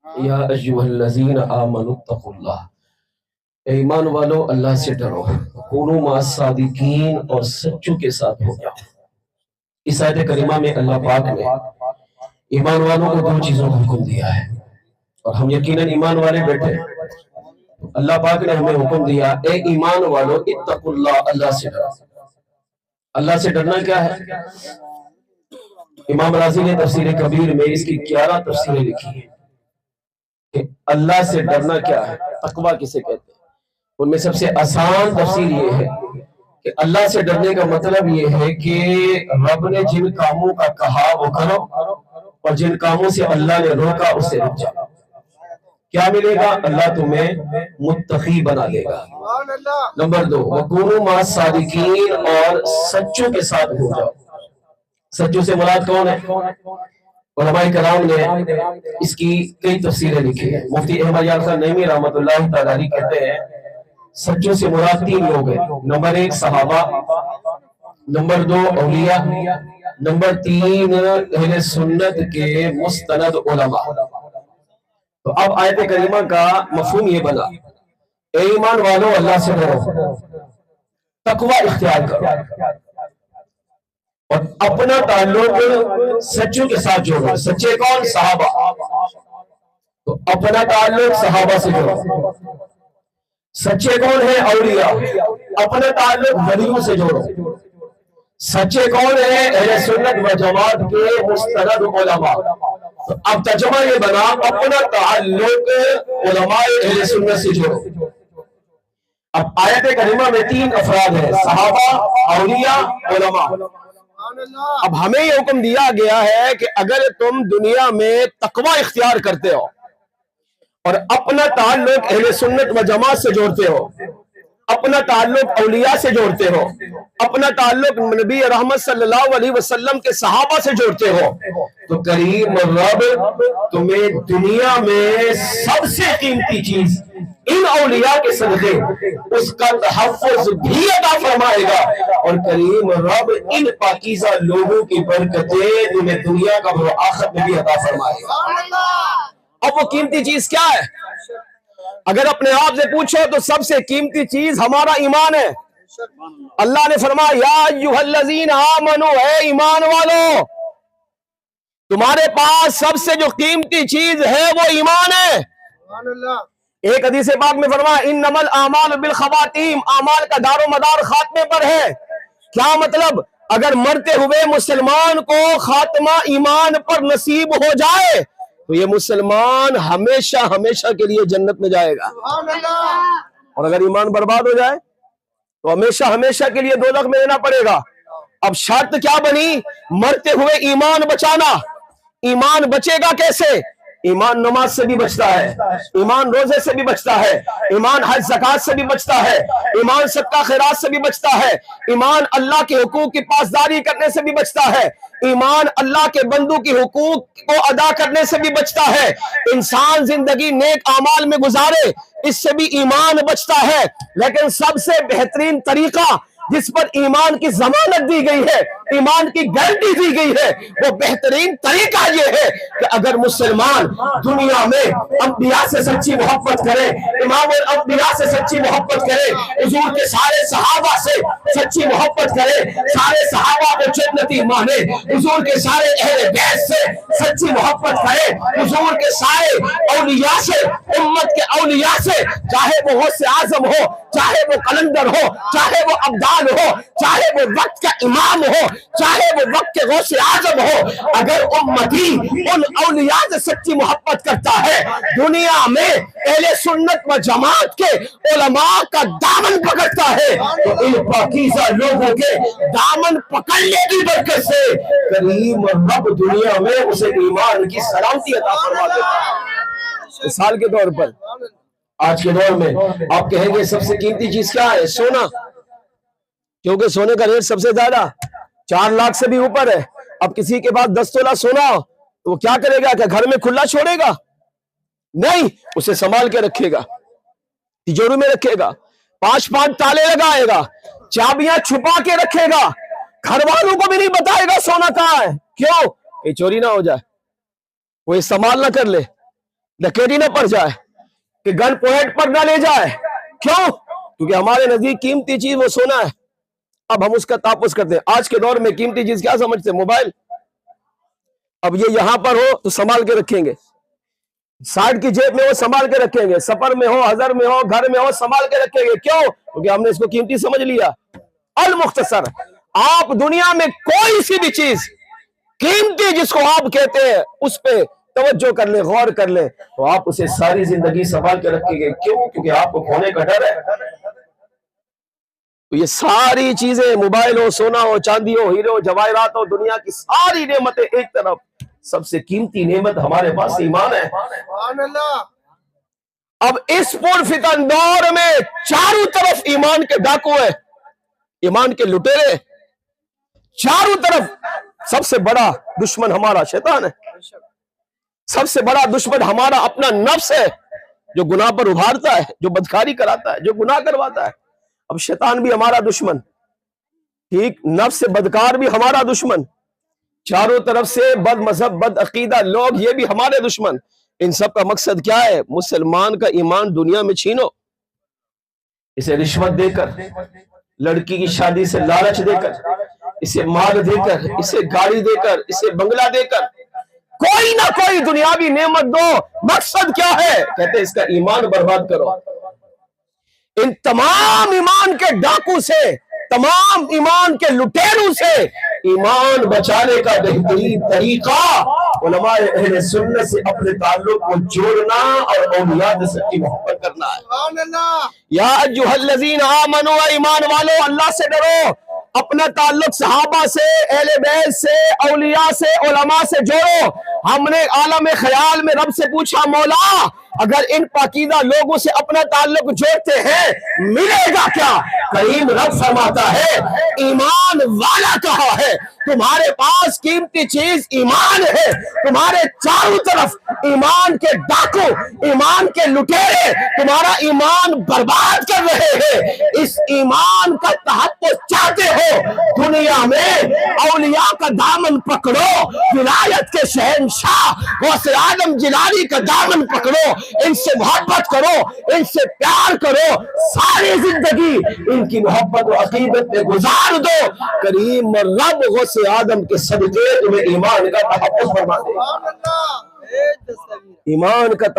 یا ایھا آمنوا اتقوا اللہ، اے ایمان والو اللہ سے ڈرو، کونوا مع الصادقین اور سچوں کے ساتھ ہو جاؤ۔ اس آیت کریمہ میں اللہ پاک نے ایمان والوں کو دو چیزوں کا حکم دیا ہے، اور ہم یقیناً ایمان والے بیٹھے ہیں۔ اللہ پاک نے ہمیں حکم دیا، اے ایمان والو اتقوا اللہ، اللہ سے ڈرو۔ اللہ سے ڈرنا کیا ہے؟ امام رازی نے تفسیر کبیر میں اس کی 11 تفسیریں لکھی ہیں کہ اللہ سے ڈرنا کیا ہے، تقویٰ کسے کہتے ہیں۔ ان میں سب سے آسان تفسیر یہ ہے کہ اللہ سے ڈرنے کا مطلب یہ ہے کہ رب نے جن کاموں کا کہا وہ کرو، اور جن کاموں سے اللہ نے روکا اس سے رک جاؤ۔ کیا ملے گا؟ اللہ تمہیں متقی بنا دے گا۔ نمبر 2، وَكُونُوا مَعَ الصَّادِقِينَ، اور سچوں کے ساتھ ہو جاؤ۔ سچوں سے مراد کون ہے؟ علماء کرام نے اس کی کئی تفسیریں لکھی ہیں۔ مفتی احمد یار خان نعیمی رحمۃ اللہ تعالی علیہ کہتے ہیں سچوں سے مراد 3 لوگ ہیں۔ نمبر 1 صحابہ، نمبر 2 اولیاء، نمبر 3 اہل سنت کے مستند علماء۔ تو اب آیت کریمہ کا مفہوم یہ بنا، اے ایمان والو اللہ سے ڈرو، تقوی اختیار کرو، اور اپنا تعلق سچوں کے ساتھ جوڑو۔ سچے کون؟ صحابہ۔ تو اپنا تعلق صحابہ سے جوڑو۔ سچے کون ہیں؟ اولیاء۔ اپنا تعلق ولیوں سے جوڑو۔ سچے کون ہیں؟ اہل سنت و جماعت کے مستند علماء۔ تو اب ترجمہ یہ بنا، اپنا تعلق علماء اہل سنت سے جوڑو۔ اب آیت کریمہ میں 3 افراد ہیں، صحابہ، اولیاء، علماء۔ اب ہمیں یہ حکم دیا گیا ہے کہ اگر تم دنیا میں تقوی اختیار کرتے ہو اور اپنا تعلق اہل سنت و جماعت سے جوڑتے ہو، اپنا تعلق اولیاء سے جوڑتے ہو، اپنا تعلق نبی رحمت صلی اللہ علیہ وسلم کے صحابہ سے جوڑتے ہو، تو کریم رب تمہیں دنیا میں سب سے قیمتی چیز ان اولیاء کے صدقے اس کا تحفظ بھی عطا فرمائے گا، اور کریم رب ان پاکیزہ لوگوں کی برکتیں تمہیں دنیا کا و آخرت میں بھی عطا فرمائے گا۔ اب وہ قیمتی چیز کیا ہے؟ اگر اپنے آپ سے پوچھو تو سب سے قیمتی چیز ہمارا ایمان ہے۔ اللہ نے فرمایا یا ایھا الذین آمنوا، اے ایمان والو، تمہارے پاس سب سے جو قیمتی چیز ہے وہ ایمان ہے۔ ایک حدیث پاک میں فرمایا انما الاعمال بالخواتیم، اعمال کا دار و مدار خاتمے پر ہے۔ کیا مطلب؟ اگر مرتے ہوئے مسلمان کو خاتمہ ایمان پر نصیب ہو جائے تو یہ مسلمان ہمیشہ ہمیشہ کے لیے جنت میں جائے گا، اور اگر ایمان برباد ہو جائے تو ہمیشہ ہمیشہ کے لیے دوزخ میں رہنا پڑے گا۔ اب شرط کیا بنی؟ مرتے ہوئے ایمان بچانا۔ ایمان بچے گا کیسے؟ ایمان نماز سے بھی بچتا ہے، ایمان روزے سے بھی بچتا ہے، ایمان حج زکات سے بھی بچتا ہے، ایمان صدقہ خیرات سے بھی بچتا ہے، ایمان اللہ کے حقوق کی پاسداری کرنے سے بھی بچتا ہے، ایمان اللہ کے بندوں کی حقوق کو ادا کرنے سے بھی بچتا ہے، انسان زندگی نیک اعمال میں گزارے اس سے بھی ایمان بچتا ہے۔ لیکن سب سے بہترین طریقہ جس پر ایمان کی ضمانت دی گئی ہے، ایمان کی گارنٹی دی گئی ہے، وہ بہترین طریقہ یہ ہے کہ اگر مسلمان دنیا میں انبیاء سے سچی محبت کرے، امام الانبیاء سے سچی محبت کرے، حضور کے سارے صحابہ سے سچی محبت کرے، سارے صحابہ کو جنتی مانے، حضور کے سارے اہل بیت سے سچی محبت کرے، حضور کے سارے اولیاء سے، امت کے اولیاء سے، چاہے وہ غوث اعظم ہو، چاہے وہ قلندر ہو، چاہے وہ عبدال ہو، چاہے وہ وقت کا امام ہو، چاہے وہ وقت کے غوث اعظم ہو، اگر امتی ان اولیاء سے سچی محبت کرتا ہے، دنیا میں اہل سنت و جماعت کے علماء کا دامن پکڑتا ہے، تو ان پاکیزہ لوگوں کے دامن پکڑنے کی برکت سے کریم رب دنیا میں اسے ایمان کی سلامتی عطا فرما دیتا ہے۔ مثال کے طور پر آج کے دور میں آپ کہیں گے سب سے قیمتی چیز کیا ہے؟ سونا، کیونکہ سونے کا ریٹ سب سے زیادہ 4 لاکھ سے بھی اوپر ہے۔ اب کسی کے پاس 10 تولہ سونا ہو تو وہ کیا کرے گا؟ کہ گھر میں کھلا چھوڑے گا؟ نہیں، اسے سنبھال کے رکھے گا، تجوری میں رکھے گا، 5 تالے لگائے گا، چابیاں چھپا کے رکھے گا، گھر والوں کو بھی نہیں بتائے گا سونا کہاں ہے۔ کیوں؟ کہ چوری نہ ہو جائے، وہ استعمال نہ کر لے۔ ڈکیتی نہ پڑ جائے، کہ گن پوائنٹ پر نہ لے جائے. کیوں؟ کیونکہ ہمارے نزدیک قیمتی چیز وہ سونا ہے. اب ہم اس کا تحفظ کرتے ہیں. آج کے دور میں قیمتی چیز کیا سمجھتے ہیں؟ موبائل. اب یہ یہاں پر ہو تو سنبھال کے رکھیں گے، سائڈ کی جیب میں ہو سنبھال کے رکھیں گے، سفر میں ہو، حضر میں ہو، گھر میں ہو، سنبھال کے رکھیں گے. کیوں؟ کیونکہ ہم نے اس کو قیمتی سمجھ لیا. المختصر، آپ دنیا میں کوئی سی بھی چیز قیمتی جس کو آپ کہتے ہیں اس پہ توجہ کر لیں، غور کر لیں، تو آپ اسے ساری زندگی سنبھال کے رکھیں گے. کیوں؟ کیونکہ آپ کو کھونے کا ڈر ہے. تو یہ ساری چیزیں، موبائل ہو، سونا ہو، چاندی ہو، ہیرے ہو، جواہرات ہو، دنیا کی ساری نعمتیں ایک طرف، سب سے قیمتی نعمت ہمارے پاس ایمان ہے. اب اس پرفتن دور میں چاروں طرف ایمان کے ڈاکو ہے، ایمان کے لٹیرے چاروں طرف. سب سے بڑا دشمن ہمارا شیطان ہے، سب سے بڑا دشمن ہمارا اپنا نفس ہے، جو گناہ پر ابھارتا ہے، جو بدکاری کراتا ہے، جو گناہ کرواتا ہے. اب شیطان بھی ہمارا دشمن، ٹھیک، نفس بدکار بھی ہمارا دشمن، چاروں طرف سے بد مذہب، بد عقیدہ لوگ، یہ بھی ہمارے دشمن. ان سب کا مقصد کیا ہے؟ مسلمان کا ایمان دنیا میں چھینو، اسے رشوت دے کر، لڑکی کی شادی سے لالچ دے کر، اسے مال دے کر، اسے گاڑی دے کر، اسے بنگلہ دے کر، کوئی نہ کوئی دنیاوی نعمت دو. مقصد کیا ہے؟ کہتے ہیں اس کا ایمان برباد کرو. ان تمام ایمان کے ڈاکو سے، تمام ایمان کے لٹیروں سے ایمان بچانے کا بہترین طریقہ علماء اہل سنت سے اپنے تعلق کو جوڑنا اور اولیاء سے محبت کرنا ہے. یا ایھا الذین آمنوا، ایمان والو اللہ سے ڈرو، اپنا تعلق صحابہ سے، اہل بیت سے، اولیاء سے، علماء سے جوڑو. ہم نے عالم خیال میں رب سے پوچھا، مولا اگر ان پاکیزہ لوگوں سے اپنا تعلق جوڑتے ہیں ملے گا کیا؟ کریم رب فرماتا ہے ایمان والا کہا ہے، تمہارے پاس قیمتی چیز ایمان ہے، تمہارے چاروں طرف ایمان کے ڈاکو، ایمان کے لٹیرے تمہارا ایمان برباد کر رہے ہیں. اس ایمان کا تحفظ چاہتے ہو، دنیا میں اولیاء کا دامن پکڑو، ولایت کے شہنشاہ غوث اعظم جیلانی کا دامن پکڑو، ان سے محبت کرو، ان سے پیار کرو، ساری زندگی ان کی محبت و عقیدت میں گزار دو. کریم رب غوث اعظم کے صدقے تمہیں ایمان کا تحفظ فرما دے. ایمان کا تحفظ